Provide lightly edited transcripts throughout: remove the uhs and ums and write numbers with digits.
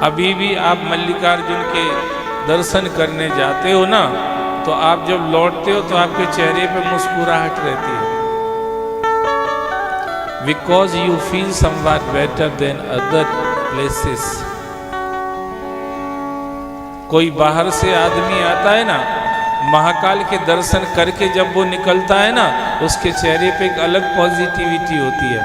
अभी भी आप मल्लिकार्जुन के दर्शन करने जाते हो ना, तो आप जब लौटते हो तो आपके चेहरे पे मुस्कुराहट रहती है, because you feel somewhat better than other places. कोई बाहर से आदमी आता है ना, महाकाल के दर्शन करके जब वो निकलता है ना, उसके चेहरे पे एक अलग पॉजिटिविटी होती है।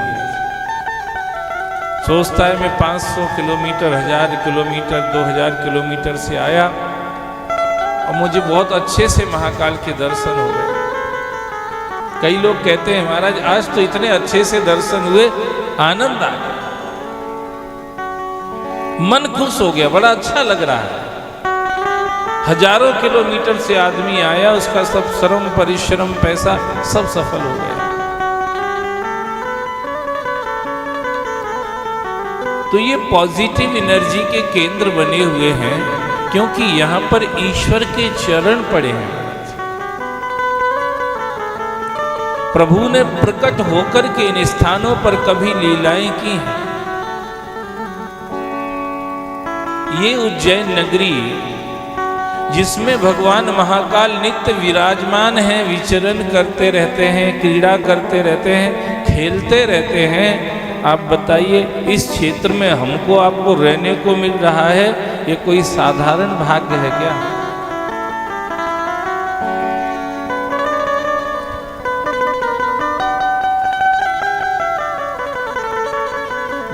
सोचता है मैं 500 किलोमीटर, 1000 किलोमीटर, 2000 किलोमीटर से आया और मुझे बहुत अच्छे से महाकाल के दर्शन हो गए। कई लोग कहते हैं महाराज आज तो इतने अच्छे से दर्शन हुए, आनंद आ गया, मन खुश हो गया, बड़ा अच्छा लग रहा है। हजारों किलोमीटर से आदमी आया, उसका सब श्रम परिश्रम पैसा सब सफल हो गया। तो ये पॉजिटिव एनर्जी के केंद्र बने हुए हैं, क्योंकि यहां पर ईश्वर के चरण पड़े हैं। प्रभु ने प्रकट होकर के इन स्थानों पर कभी लीलाएं की हैं। ये उज्जैन नगरी जिसमें भगवान महाकाल नित्य विराजमान हैं, विचरण करते रहते हैं, क्रीड़ा करते रहते हैं, खेलते रहते हैं। आप बताइए इस क्षेत्र में हमको आपको रहने को मिल रहा है, ये कोई साधारण भाग्य है क्या?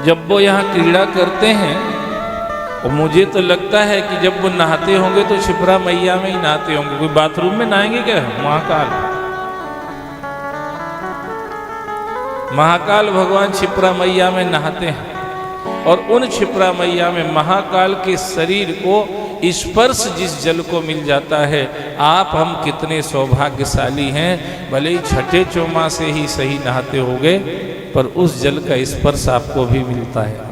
जब वो यहाँ क्रीड़ा करते हैं, और मुझे तो लगता है कि जब वो नहाते होंगे तो क्षिप्रा मैया में ही नहाते होंगे। कोई बाथरूम में नहाएंगे क्या? महाकाल भगवान क्षिप्रा मैया में नहाते हैं, और उन क्षिप्रा मैया में महाकाल के शरीर को स्पर्श जिस जल को मिल जाता है, आप हम कितने सौभाग्यशाली हैं। भले ही छठे चौमा से ही सही नहाते होंगे, पर उस जल का स्पर्श आपको भी मिलता है।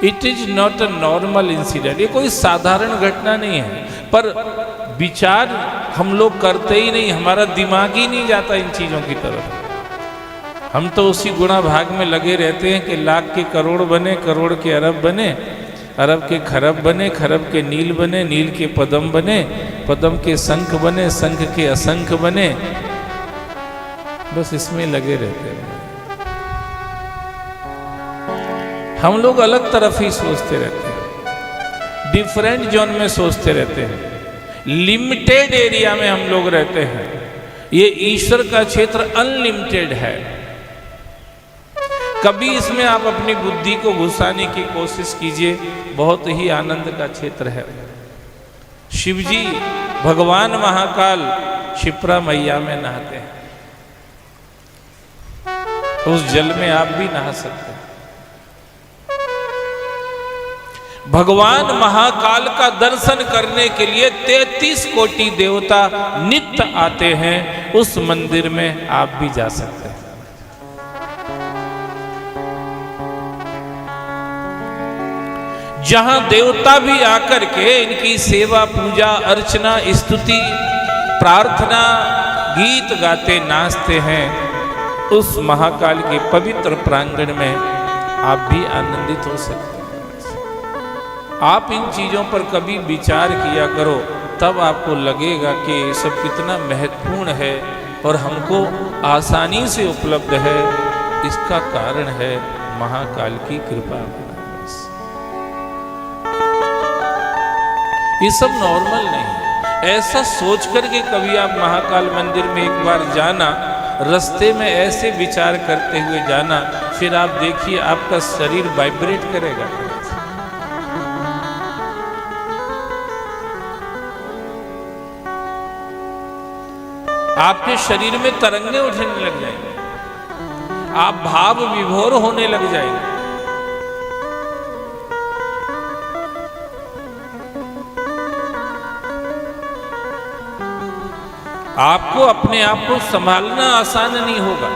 It is not a normal incident, ये कोई साधारण घटना नहीं है। पर विचार हम लोग करते ही नहीं, हमारा दिमाग ही नहीं जाता इन चीजों की तरफ। हम तो उसी गुणा भाग में लगे रहते हैं कि लाख के करोड़ बने, करोड़ के अरब बने, अरब के खरब बने, खरब के नील बने, नील के पदम बने, पदम के शंख बने, शंख के असंख्य बने। बस इसमें लगे रहते हैं। हम लोग अलग तरफ ही सोचते रहते हैं, डिफरेंट जोन में सोचते रहते हैं, लिमिटेड एरिया में हम लोग रहते हैं। ये ईश्वर का क्षेत्र अनलिमिटेड है। कभी इसमें आप अपनी बुद्धि को घुसाने की कोशिश कीजिए, बहुत ही आनंद का क्षेत्र है। शिवजी भगवान महाकाल क्षिप्रा मैया में नहाते हैं, तो उस जल में आप भी नहा सकते हैं। भगवान महाकाल का दर्शन करने के लिए 33 कोटि देवता नित्य आते हैं। उस मंदिर में आप भी जा सकते हैं। जहां देवता भी आकर के इनकी सेवा, पूजा, अर्चना, स्तुति, प्रार्थना, गीत गाते नाचते हैं, उस महाकाल के पवित्र प्रांगण में आप भी आनंदित हो सकते हैं। आप इन चीजों पर कभी विचार किया करो, तब आपको लगेगा कि ये सब कितना महत्वपूर्ण है और हमको आसानी से उपलब्ध है। इसका कारण है महाकाल की कृपा। ये सब नॉर्मल नहीं। ऐसा सोच करके कभी आप महाकाल मंदिर में एक बार जाना, रास्ते में ऐसे विचार करते हुए जाना, फिर आप देखिए आपका शरीर वाइब्रेट करेगा। आपके शरीर में तरंगे उठने लग जाएंगे, आप भाव विभोर होने लग जाएंगे। आपको अपने आप को संभालना आसान नहीं होगा,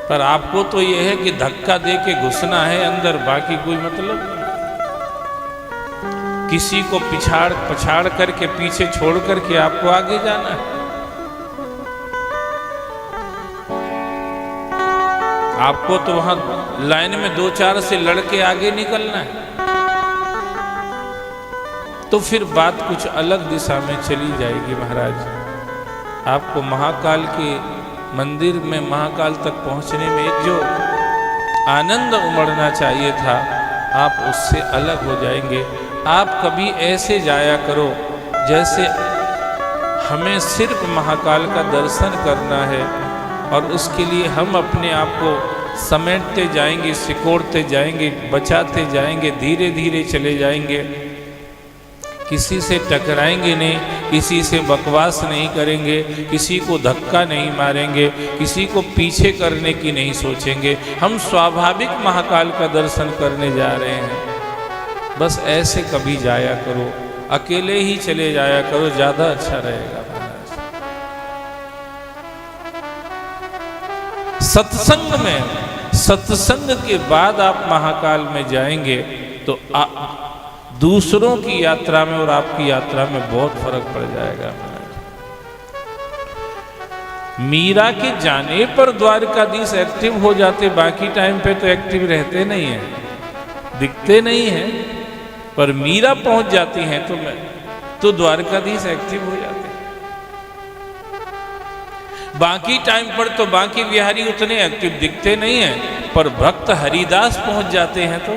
पर आपको तो यह है कि धक्का दे के घुसना है अंदर, बाकी कोई मतलब नहीं। किसी को पछाड़ करके, पीछे छोड़ करके आपको आगे जाना है। आपको तो वहां लाइन में 2-4 से लड़के आगे निकलना है, तो फिर बात कुछ अलग दिशा में चली जाएगी महाराज। आपको महाकाल के मंदिर में महाकाल तक पहुंचने में एक जो आनंद उमड़ना चाहिए था, आप उससे अलग हो जाएंगे। आप कभी ऐसे जाया करो जैसे हमें सिर्फ महाकाल का दर्शन करना है, और उसके लिए हम अपने आप को समेटते जाएंगे, सिकोड़ते जाएंगे, बचाते जाएंगे, धीरे धीरे चले जाएंगे। किसी से टकराएंगे नहीं, किसी से बकवास नहीं करेंगे, किसी को धक्का नहीं मारेंगे, किसी को पीछे करने की नहीं सोचेंगे। हम स्वाभाविक महाकाल का दर्शन करने जा रहे हैं। बस ऐसे कभी जाया करो, अकेले ही चले जाया करो, ज़्यादा अच्छा रहेगा। सत्संग में, सत्संग के बाद आप महाकाल में जाएंगे तो दूसरों की यात्रा में और आपकी यात्रा में बहुत फर्क पड़ जाएगा। मीरा के जाने पर द्वारकाधीश एक्टिव हो जाते, बाकी टाइम पे तो एक्टिव रहते नहीं हैं, दिखते नहीं हैं, पर मीरा पहुंच जाती हैं तो द्वारकाधीश एक्टिव हो जाते हैं। बाकी टाइम पर तो बाकी बिहारी उतने एक्टिव दिखते नहीं हैं, पर भक्त हरिदास पहुंच जाते हैं तो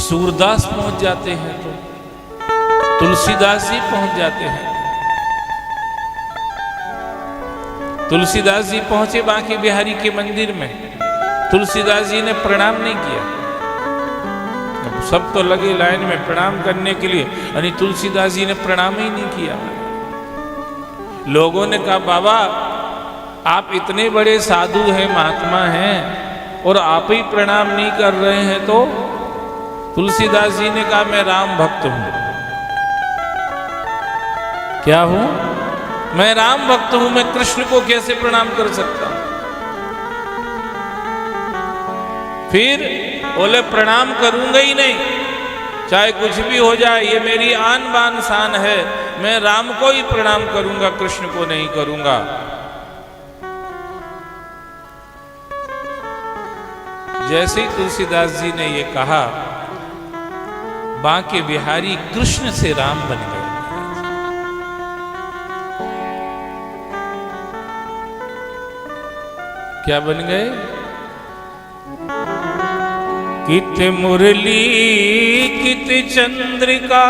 सूरदास पहुंच जाते हैं तो तुलसीदास जी पहुंच जाते हैं। तुलसीदास जी पहुंचे बांके बिहारी के मंदिर में, तुलसीदास जी ने प्रणाम नहीं किया। सब तो लगे लाइन में प्रणाम करने के लिए, यानी तुलसीदास जी ने प्रणाम ही नहीं किया। लोगों ने कहा बाबा आप इतने बड़े साधु हैं, महात्मा हैं, और आप ही प्रणाम नहीं कर रहे हैं। तो तुलसीदास जी ने कहा मैं राम भक्त हूं। क्या हूं? मैं राम भक्त हूं, मैं कृष्ण को कैसे प्रणाम कर सकता हूं? फिर बोले प्रणाम करूंगा ही नहीं, चाहे कुछ भी हो जाए, ये मेरी आन बान शान है, मैं राम को ही प्रणाम करूंगा, कृष्ण को नहीं करूंगा। जैसे ही तुलसीदास जी ने ये कहा, बांके बिहारी कृष्ण से राम बन गए। क्या बन गए? कित मुरली कित चंद्रिका,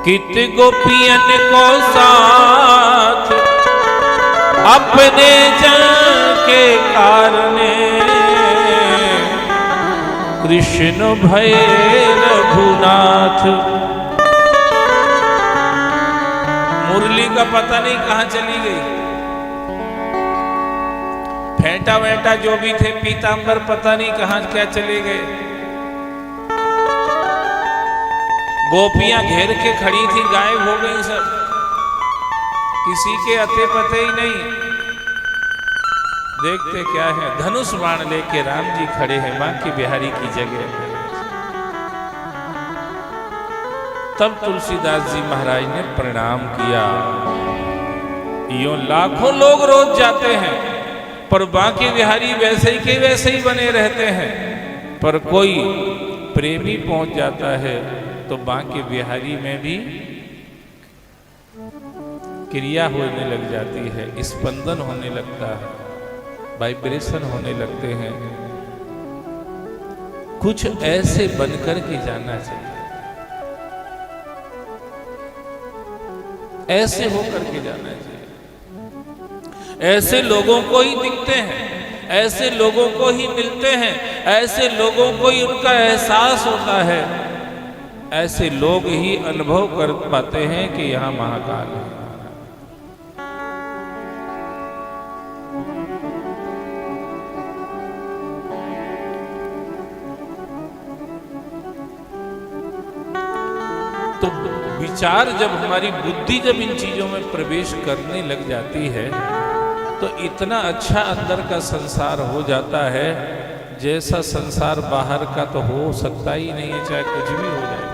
कित गोपियन को साथ, अपने जन के कारणे कृष्ण भय रघुनाथ। मुरली का पता नहीं कहां चली गई, फेंटा वेंटा जो भी थे पीतांबर पता नहीं कहां क्या चले गए। गोपियां घेर के खड़ी थी, गायब हो गई सब, किसी के अते पते ही नहीं। देखते क्या है, धनुष बाण लेके राम जी खड़े हैं बांके बिहारी की जगह। तब तुलसीदास जी महाराज ने प्रणाम किया। यूं लाखों लोग रोज जाते हैं, पर बांके बिहारी वैसे ही के वैसे ही बने रहते हैं। पर कोई प्रेमी पहुंच जाता है तो बांके बिहारी में भी क्रिया होने लग जाती है, स्पंदन होने लगता है, वाइब्रेशन होने लगते हैं। कुछ ऐसे बनकर के जाना चाहिए, ऐसे होकर के जाना चाहिए। ऐसे लोगों को ही दिखते हैं, ऐसे लोगों को ही मिलते हैं, ऐसे लोगों को ही उनका एहसास होता है, ऐसे लोग ही अनुभव कर पाते हैं कि यहां महाकाल है। तो विचार जब हमारी बुद्धि जब इन चीजों में प्रवेश करने लग जाती है तो इतना अच्छा अंदर का संसार हो जाता है। जैसा संसार बाहर का तो हो सकता ही नहीं है, चाहे कुछ भी हो जाए।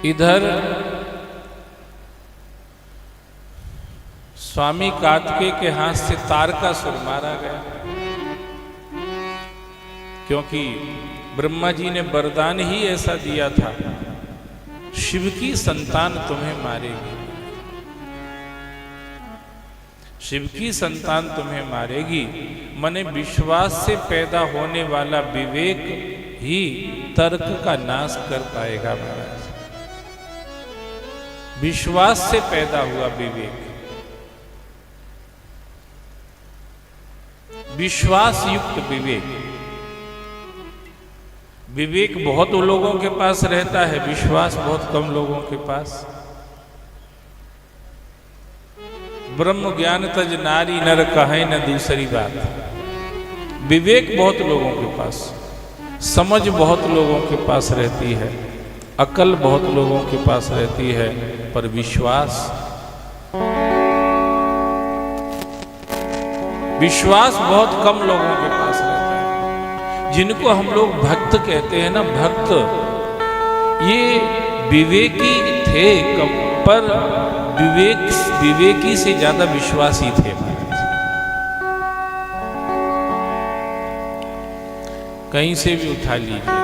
इधर स्वामी कार्तिकेय के हाथ से तारकासुर मारा गया, क्योंकि ब्रह्मा जी ने वरदान ही ऐसा दिया था, शिव की संतान तुम्हें मारेगी, शिव की संतान तुम्हें मारेगी। मने विश्वास से पैदा होने वाला विवेक ही तर्क का नाश कर पाएगा महाराज। विश्वास से पैदा हुआ विवेक, विश्वास युक्त विवेक। विवेक बहुत लोगों के पास रहता है, विश्वास बहुत कम लोगों के पास। ब्रह्म ज्ञान तज नारी नर कहे न दूसरी बात। विवेक बहुत लोगों के पास, समझ बहुत लोगों के पास रहती है, अकल बहुत लोगों के पास रहती है, पर विश्वास बहुत कम लोगों के पास रहता है। जिनको हम लोग भक्त कहते हैं ना, भक्त, ये विवेकी थे पर विवेकी से ज्यादा विश्वासी थे। कहीं से भी उठा लीजिए,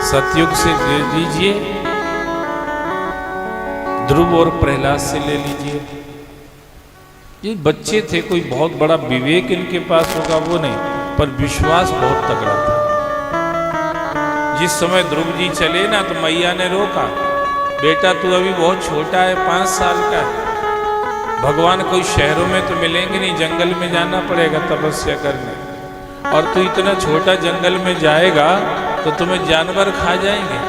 सतयुग से ले लीजिए, ध्रुव और प्रहलाद से ले लीजिए। ये बच्चे थे, कोई बहुत बड़ा विवेक इनके पास होगा वो नहीं, पर विश्वास बहुत तगड़ा था। जिस समय ध्रुव जी चले ना, तो मैया ने रोका, बेटा तू अभी बहुत छोटा है, 5 साल का है, भगवान कोई शहरों में तो मिलेंगे नहीं, जंगल में जाना पड़ेगा तपस्या करने, और तू इतना छोटा जंगल में जाएगा तो तुम्हें जानवर खा जाएंगे।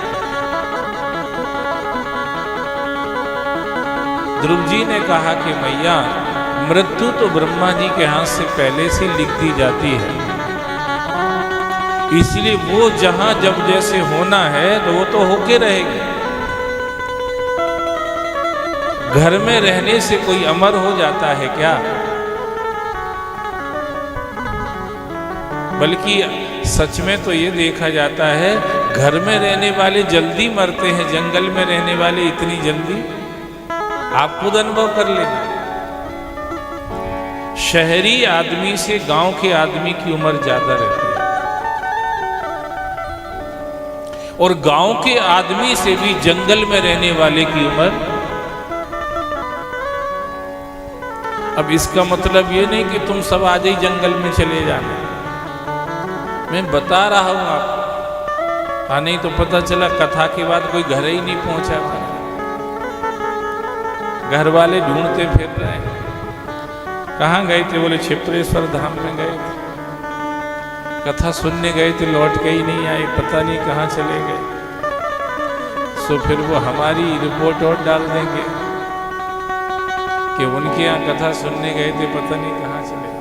ध्रुव जी ने कहा कि मैया, मृत्यु तो ब्रह्मा जी के हाथ से पहले से लिख दी जाती है, इसलिए वो जहां जब जैसे होना है तो वो तो होके रहेगी। घर में रहने से कोई अमर हो जाता है क्या? बल्कि सच में तो ये देखा जाता है, घर में रहने वाले जल्दी मरते हैं, जंगल में रहने वाले इतनी जल्दी। आप खुद अनुभव कर लेना, शहरी आदमी से गांव के आदमी की उम्र ज्यादा रहती है, और गांव के आदमी से भी जंगल में रहने वाले की उम्र। अब इसका मतलब ये नहीं कि तुम सब आज ही जंगल में चले जाना, मैं बता रहा हूं आपको। हाँ, नहीं तो पता चला कथा के बाद कोई घर ही नहीं पहुंचा था, घर वाले ढूंढते फिर रहे हैं, कहाँ गए थे? बोले क्षिप्रेश्वर धाम में गए थे, कथा सुनने गए थे, लौट के ही नहीं आए, पता नहीं कहाँ चले गए। सो फिर वो हमारी रिपोर्ट और डाल देंगे कि उनके यहाँ कथा सुनने गए थे, पता नहीं कहाँ चले गए।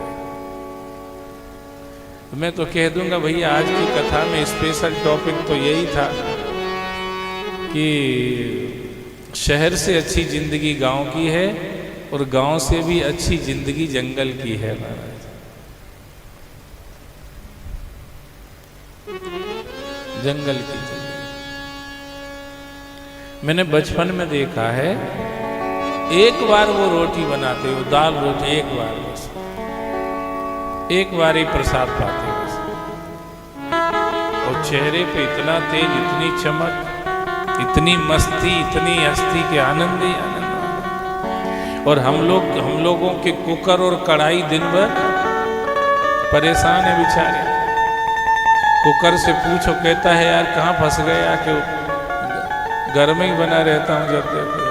मैं तो कह दूंगा भैया, आज की कथा में स्पेशल टॉपिक तो यही था कि शहर से अच्छी जिंदगी गांव की है, और गांव से भी अच्छी जिंदगी जंगल की है महाराज। जंगल की जिंदगी मैंने बचपन में देखा है, एक बार वो रोटी बनाते हो, दाल रोटी, एक बार बस, एक बार ही प्रसाद पाते बस, और चेहरे पे इतना तेज, इतनी चमक, इतनी मस्ती, इतनी हस्ती के आनंद ही आनंद। और हम लोगों के कुकर और कढ़ाई दिन भर परेशान है बेचारे। कुकर से पूछो, कहता है यार कहाँ फंस गए, आके घर में ही बना रहता हूँ जब देखो।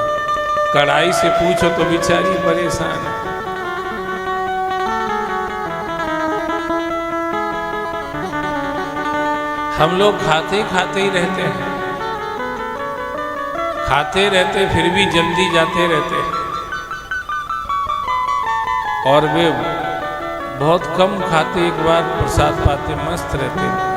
कढ़ाई से पूछो तो बेचारी परेशान है। हम लोग खाते खाते ही रहते हैं, खाते रहते फिर भी जल्दी जाते रहते हैं, और वे बहुत कम खाते, एक बार प्रसाद पाते मस्त रहते हैं।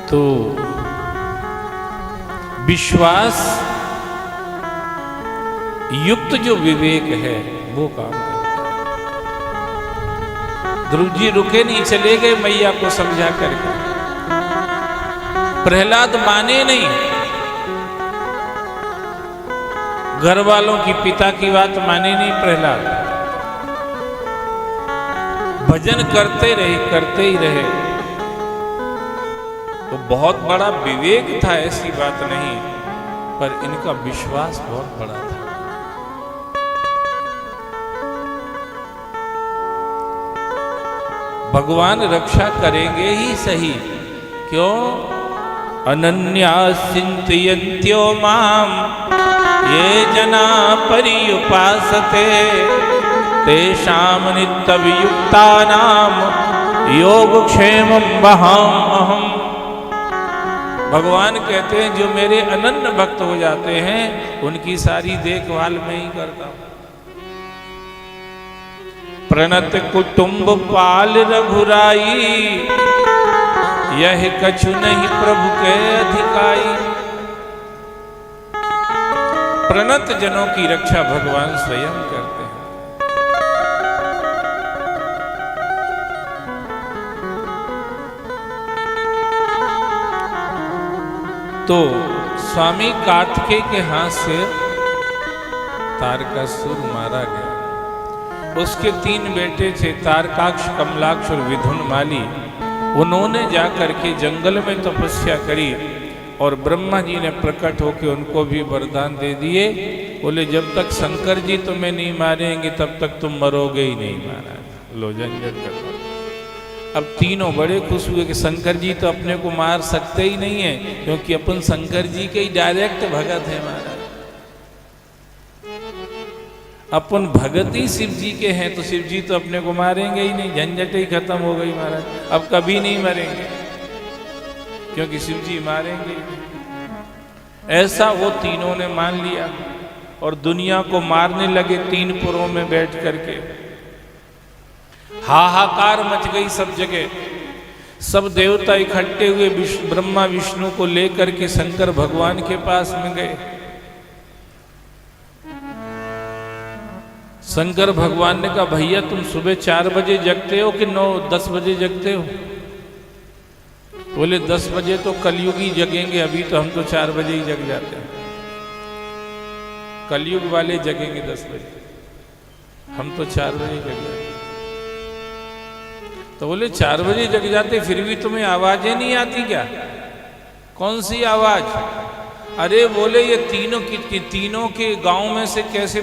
तो विश्वास युक्त जो विवेक है वो काम करता है। ध्रुव जी रुके नहीं, चले गए मैया को समझा करके। प्रहलाद माने नहीं, घर वालों की, पिता की बात माने नहीं प्रहलाद। भजन करते ही रहे। वो बहुत बड़ा विवेक था, ऐसी बात नहीं, पर इनका विश्वास बहुत बड़ा था। भगवान रक्षा करेंगे ही सही। क्यों? अनन्या चिंतयन्त्यो माम ये जना पर्युपासते तेषां नित्यवियुक्तानां योगक्षेमं वहाम्यहम्। भगवान कहते हैं जो मेरे अनन्य भक्त हो जाते हैं उनकी सारी देखभाल मैं ही करता हूं। प्रणत कुटुंब पाल रघुराई यह कछु नहीं प्रभु के अधिकाई। प्रणत जनों की रक्षा भगवान स्वयं करते हैं। तो स्वामी कार्तिकेय के हाथ से तारकासुर मारा गया। उसके 3 बेटे थे, तारकाक्ष, कमलाक्ष और विधुनमाली। उन्होंने जाकर के जंगल में तपस्या करी और ब्रह्मा जी ने प्रकट होकर उनको भी वरदान दे दिए। बोले जब तक शंकर जी तुम्हें नहीं मारेंगे तब तक तुम मरोगे ही नहीं महाराज। लो झंझट कर। अब तीनों बड़े खुश हुए कि शंकर जी तो अपने को मार सकते ही नहीं है, क्योंकि अपन शंकर जी के ही डायरेक्ट भगत है महाराज। अपन भगत ही शिव जी के हैं, तो शिव जी तो अपने को मारेंगे ही नहीं। झंझट ही खत्म हो गई महाराज। अब कभी नहीं मरेंगे, क्योंकि शिव जी मारेंगे। ऐसा वो तीनों ने मान लिया और दुनिया को मारने लगे 3 पुरों में बैठ करके। हाहाकार मच गई सब जगह। सब देवता इकट्ठे हुए ब्रह्मा विष्णु को लेकर के शंकर भगवान के पास में गए। शंकर भगवान ने कहा भैया तुम सुबह 4 बजे जगते हो कि 9-10 बजे जगते हो? बोले 10 बजे तो कलयुगी जगेंगे, अभी तो हम तो 4 बजे ही जग जाते हैं। कलयुग वाले जगेंगे 10 बजे, हम तो 4 बजे जग जाते। तो बोले 4 बजे जग जाते फिर भी तुम्हें आवाजें नहीं आती क्या? कौन सी आवाज? अरे बोले ये तीनों के गांव में से कैसे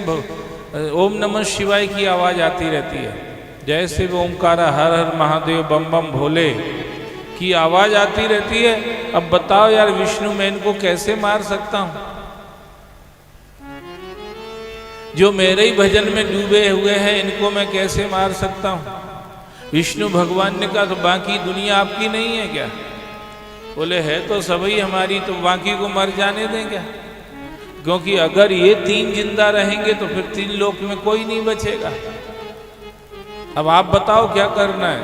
ओम नमः शिवाय की आवाज आती रहती है। जैसे वो ओमकारा हर हर महादेव बम बम भोले की आवाज आती रहती है। अब बताओ यार विष्णु मैं इनको कैसे मार सकता हूं? जो मेरे ही भजन में डूबे हुए हैं इनको मैं कैसे मार सकता हूं? विष्णु भगवान ने कहा तो बाकी दुनिया आपकी नहीं है क्या? बोले है तो सभी हमारी, तो बाकी को मर जाने दें क्या? क्योंकि अगर ये 3 जिंदा रहेंगे तो फिर 3 लोक में कोई नहीं बचेगा। अब आप बताओ क्या करना है?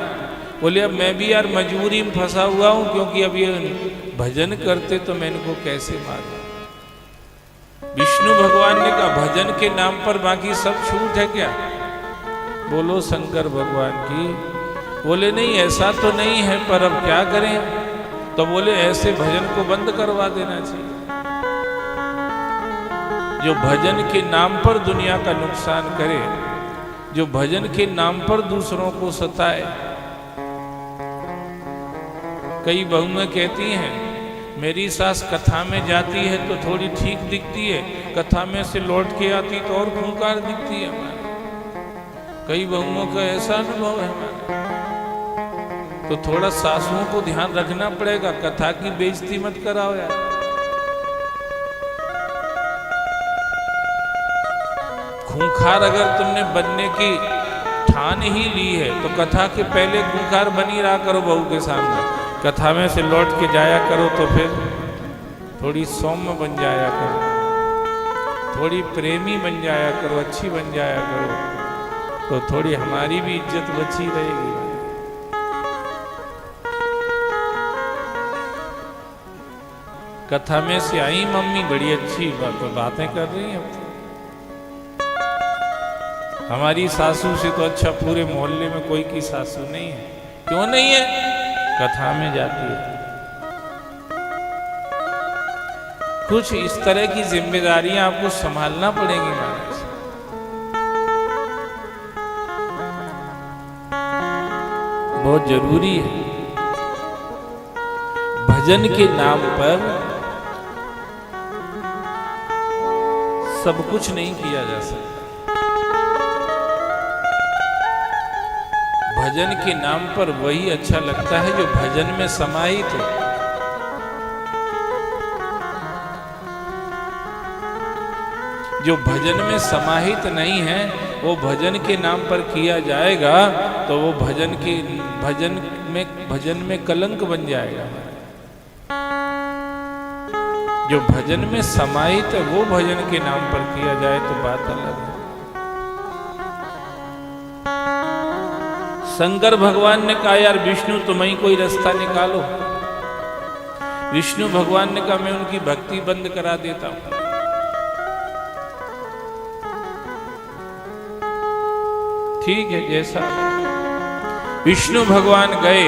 बोले अब मैं भी यार मजबूरी में फंसा हुआ हूं, क्योंकि अब ये भजन करते तो मैं इनको कैसे मारूं? विष्णु भगवान ने कहा भजन के नाम पर बाकी सब छूट है क्या? बोलो शंकर भगवान की। बोले नहीं ऐसा तो नहीं है, पर अब क्या करें? तो बोले ऐसे भजन को बंद करवा देना चाहिए। जो भजन के नाम पर दुनिया का नुकसान करे, जो भजन के नाम पर दूसरों को सताए। कई बहुएं कहती हैं मेरी सास कथा में जाती है तो थोड़ी ठीक दिखती है, कथा में से लौट के आती तो और खूंखार दिखती है। हमारे कई बहुओं का ऐसा अनुभव है हमारे। तो थोड़ा सासुओं को ध्यान रखना पड़ेगा, कथा की बेइज्जती मत कराओ यार। खूंखार अगर तुमने बनने की ठान ही ली है तो कथा के पहले खूंखार बनी रहा करो बहू के सामने। कथा में से लौट के जाया करो तो फिर थोड़ी सौम्य बन जाया करो, थोड़ी प्रेमी बन जाया करो, अच्छी बन जाया करो, तो थोड़ी हमारी भी इज्जत बची रहेगी। कथा में से आई मम्मी, बड़ी अच्छी बातें कर रही हैं। हमारी सासू से तो अच्छा पूरे मोहल्ले में कोई की सासू नहीं है। क्यों नहीं है? कथा में जाती है। कुछ इस तरह की जिम्मेदारियां आपको संभालना पड़ेंगी महाराज। बहुत जरूरी है। भजन के नाम पर सब कुछ नहीं किया जा सकता। भजन के नाम पर वही अच्छा लगता है जो भजन में समाहित हो। जो भजन में समाहित नहीं है, वो भजन के नाम पर किया जाएगा तो वो भजन में कलंक बन जाएगा। जो भजन में समाहित है वो भजन के नाम पर किया जाए तो बात अलग है। शंकर भगवान ने कहा, यार विष्णु तुम ही कोई रास्ता निकालो। विष्णु भगवान ने कहा, मैं उनकी भक्ति बंद करा देता हूं। ठीक है, जैसा विष्णु भगवान गए,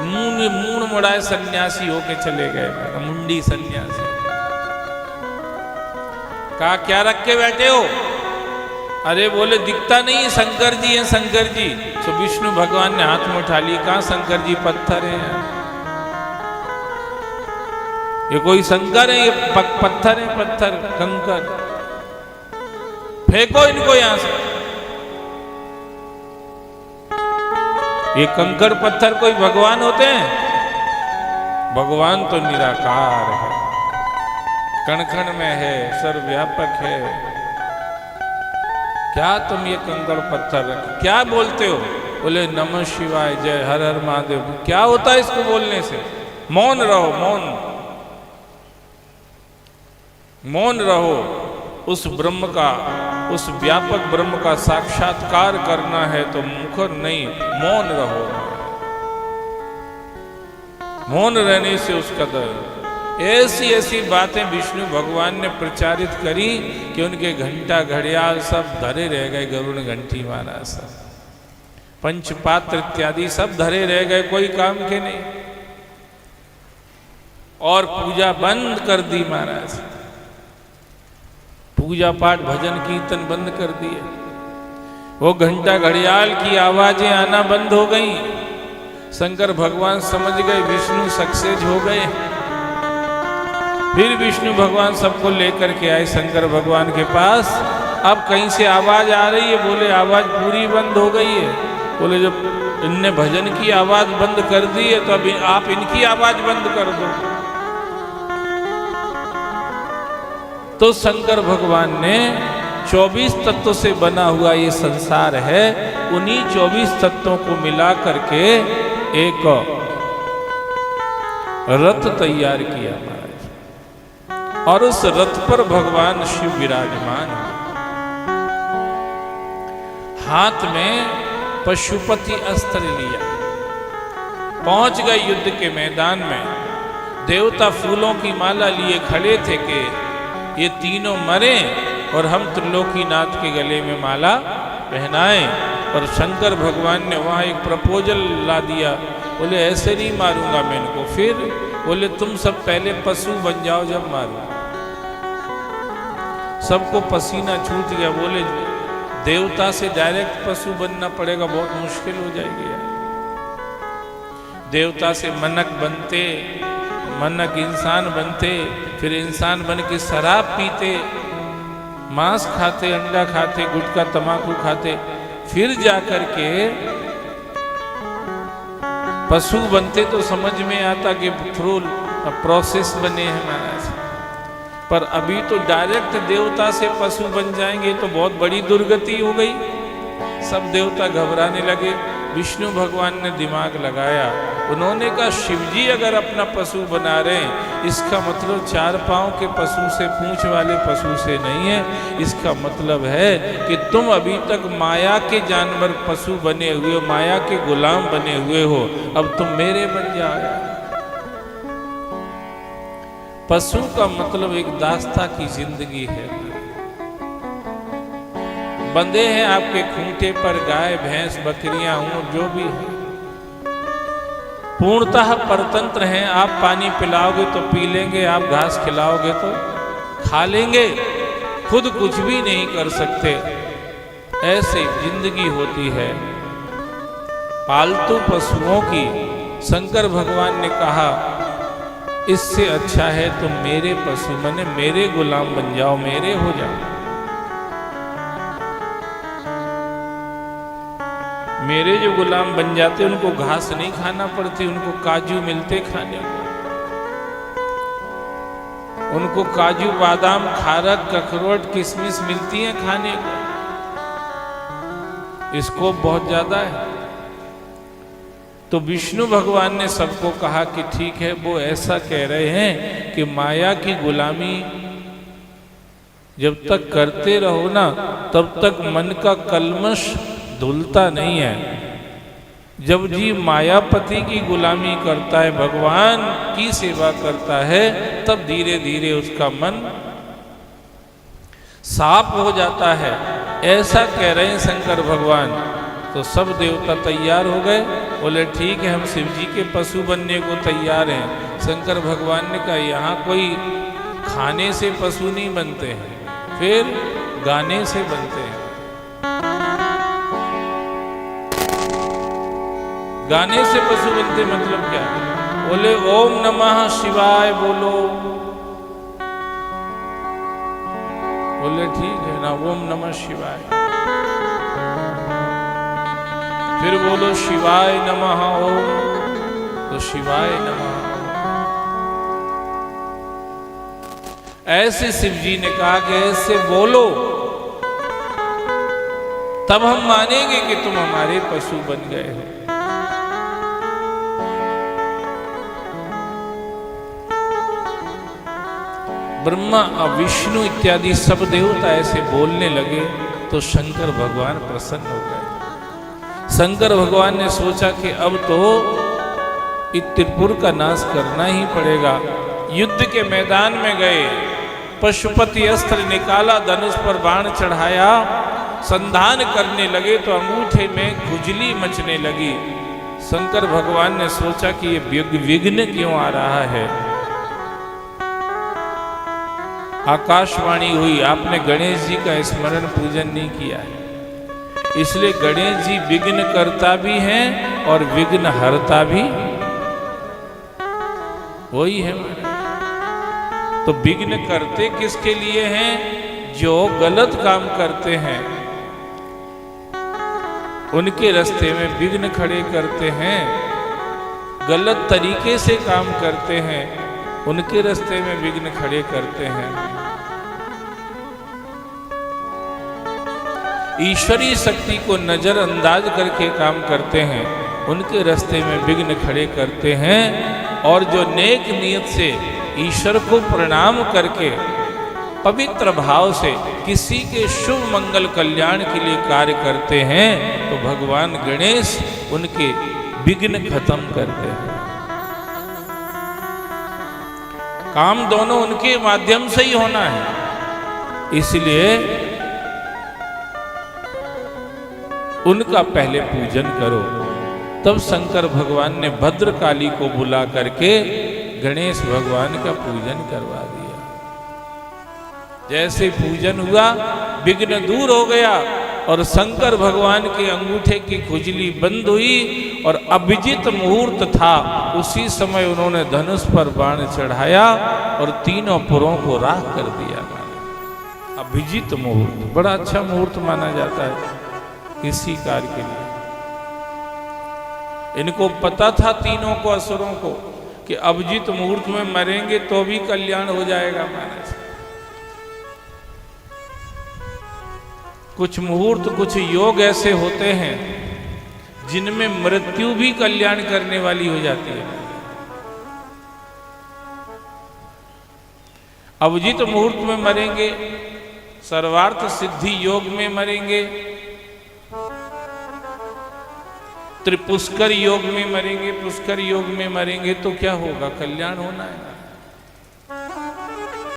मूण मुड़ाए सन्यासी होके चले गए, मुंडी सन्यासी। कहा क्या रख के बैठे हो? अरे बोले दिखता नहीं, शंकर जी हैं शंकर जी। तो विष्णु भगवान ने हाथ में उठा ली, कहा शंकर जी पत्थर हैं। ये कोई शंकर है? ये पत्थर है, पत्थर कंकर। फेंको इनको यहां से। ये कंकड़ पत्थर कोई भगवान होते हैं? भगवान तो निराकार है, कण कण में है, सर्वव्यापक है। क्या तुम ये कंकड़ पत्थर क्या बोलते हो? बोले नमः शिवाय, जय हर हर महादेव। क्या होता है इसको बोलने से? मौन रहो, मौन रहो। उस ब्रह्म का, उस व्यापक ब्रह्म का साक्षात्कार करना है तो मुखर नहीं, मौन रहो। मौन रहने से उसका दर। ऐसी ऐसी बातें विष्णु भगवान ने प्रचारित करी कि उनके घंटा घड़ियाल सब धरे रह गए। गरुड़ घंटी महाराज सब, पंचपात्र इत्यादि सब धरे रह गए, कोई काम के नहीं। और पूजा बंद कर दी महाराज। पूजा पाठ भजन कीर्तन बंद कर दिए। वो घंटा घड़ियाल की आवाजें आना बंद हो गई। शंकर भगवान समझ गए विष्णु सक्सेस हो गए। फिर विष्णु भगवान सबको लेकर के आए शंकर भगवान के पास। अब कहीं से आवाज आ रही है, बोले आवाज पूरी बंद हो गई है। बोले जब इनने भजन की आवाज बंद कर दी है तो अब आप इनकी आवाज बंद कर दो। तो शंकर भगवान ने 24 तत्वों से बना हुआ ये संसार है, उन्हीं 24 तत्वों को मिला करके एक रथ तैयार किया महाराज। और उस रथ पर भगवान शिव विराजमान है। हाथ में पशुपति अस्त्र लिया, पहुंच गए युद्ध के मैदान में। देवता फूलों की माला लिए खड़े थे कि ये तीनों मरे और हम त्रिलोकीनाथ के गले में माला पहनाएं। और शंकर भगवान ने वहां एक प्रपोजल ला दिया। बोले ऐसे नहीं मारूंगा मैं इनको। फिर बोले तुम सब पहले पशु बन जाओ जब मारूं। सबको पसीना छूट गया। बोले देवता से डायरेक्ट पशु बनना पड़ेगा, बहुत मुश्किल हो जाएगी यार। देवता से मनक बनते, मनक इंसान बनते, फिर इंसान बन के शराब पीते, मांस खाते, अंडा खाते, गुटखा तमाकू खाते, फिर जाकर के पशु बनते तो समझ में आता कि थ्रू प्रोसेस बने हैं महाराज। पर अभी तो डायरेक्ट देवता से पशु बन जाएंगे तो बहुत बड़ी दुर्गति हो गई। सब देवता घबराने लगे। विष्णु भगवान ने दिमाग लगाया। उन्होंने कहा शिवजी अगर अपना पशु बना रहे हैं, इसका मतलब 4 पांव के पशु से, पूंछ वाले पशु से नहीं है। इसका मतलब है कि तुम अभी तक माया के जानवर पशु बने हुए हो, माया के गुलाम बने हुए हो, अब तुम मेरे बन जाओ। पशु का मतलब एक दास्ता की जिंदगी है। बंधे हैं आपके खूंटे पर गाय भैंस बकरियां हों जो भी है, पूर्णतः परतंत्र हैं। आप पानी पिलाओगे तो पी लेंगे, आप घास खिलाओगे तो खा लेंगे, खुद कुछ भी नहीं कर सकते। ऐसी जिंदगी होती है पालतू पशुओं की। शंकर भगवान ने कहा इससे अच्छा है तुम मेरे पशु बने, मेरे गुलाम बन जाओ, मेरे हो जाओ। मेरे जो गुलाम बन जाते उनको घास नहीं खाना पड़ती, उनको काजू मिलते खाने को, उनको काजू बादाम खारक अखरोट किशमिश मिलती हैं खाने को। इसको बहुत ज्यादा है। तो विष्णु भगवान ने सबको कहा कि ठीक है, वो ऐसा कह रहे हैं कि माया की गुलामी जब तक करते रहो ना तब तक मन का कल्मश धुलता नहीं है। जब जीव मायापति की गुलामी करता है, भगवान की सेवा करता है, तब धीरे धीरे उसका मन साफ हो जाता है। ऐसा कह रहे हैं शंकर भगवान। तो सब देवता तैयार हो गए, बोले ठीक है हम शिव जी के पशु बनने को तैयार हैं। शंकर भगवान ने कहा यहाँ कोई खाने से पशु नहीं बनते हैं, फिर गाने से बनते हैं। गाने से पशु बनते मतलब क्या? बोले ओम नमः शिवाय बोलो। बोले ठीक है ना, ओम नमः शिवाय। फिर बोलो शिवाय नमः ओम, तो शिवाय नमः। ऐसे शिव जी ने कहा कि ऐसे बोलो तब हम मानेंगे कि तुम हमारे पशु बन गए हो। ब्रह्मा और विष्णु इत्यादि सब देवता ऐसे बोलने लगे तो शंकर भगवान प्रसन्न हो गए। शंकर भगवान ने सोचा कि अब तो इस त्रिपुर का नाश करना ही पड़ेगा। युद्ध के मैदान में गए, पशुपति अस्त्र निकाला, धनुष पर बाण चढ़ाया, संधान करने लगे तो अंगूठे में खुजली मचने लगी। शंकर भगवान ने सोचा कि ये विघ्न क्यों आ रहा है। आकाशवाणी हुई, आपने गणेश जी का स्मरण पूजन नहीं किया है, इसलिए गणेश जी विघ्न करता भी हैं और विघ्न हरता भी वही है। तो विघ्न करते किसके लिए हैं? जो गलत काम करते हैं उनके रास्ते में विघ्न खड़े करते हैं। गलत तरीके से काम करते हैं उनके रास्ते में विघ्न खड़े करते हैं। ईश्वरीय शक्ति को नजरअंदाज करके काम करते हैं उनके रास्ते में विघ्न खड़े करते हैं। और जो नेक नियत से ईश्वर को प्रणाम करके पवित्र भाव से किसी के शुभ मंगल कल्याण के लिए कार्य करते हैं तो भगवान गणेश उनके विघ्न खत्म करते हैं। काम दोनों उनके माध्यम से ही होना है, इसलिए उनका पहले पूजन करो। तब शंकर भगवान ने भद्रकाली को बुला करके गणेश भगवान का पूजन करवा दिया। जैसे पूजन हुआ विघ्न दूर हो गया और शंकर भगवान के अंगूठे की खुजली बंद हुई और अभिजीत मुहूर्त था। उसी समय उन्होंने धनुष पर बाण चढ़ाया और तीनों पुरों को राख कर दिया। अभिजीत मुहूर्त बड़ा अच्छा मुहूर्त माना जाता है इसी कार्य के लिए। इनको पता था तीनों को असुरों को कि अभिजीत मुहूर्त में मरेंगे तो भी कल्याण हो जाएगा महाराज। कुछ मुहूर्त कुछ योग ऐसे होते हैं जिनमें मृत्यु भी कल्याण करने वाली हो जाती है। अभिजीत मुहूर्त में मरेंगे, सर्वार्थ सिद्धि योग में मरेंगे, त्रिपुष्कर योग में मरेंगे, पुष्कर योग में मरेंगे तो क्या होगा? कल्याण होना है।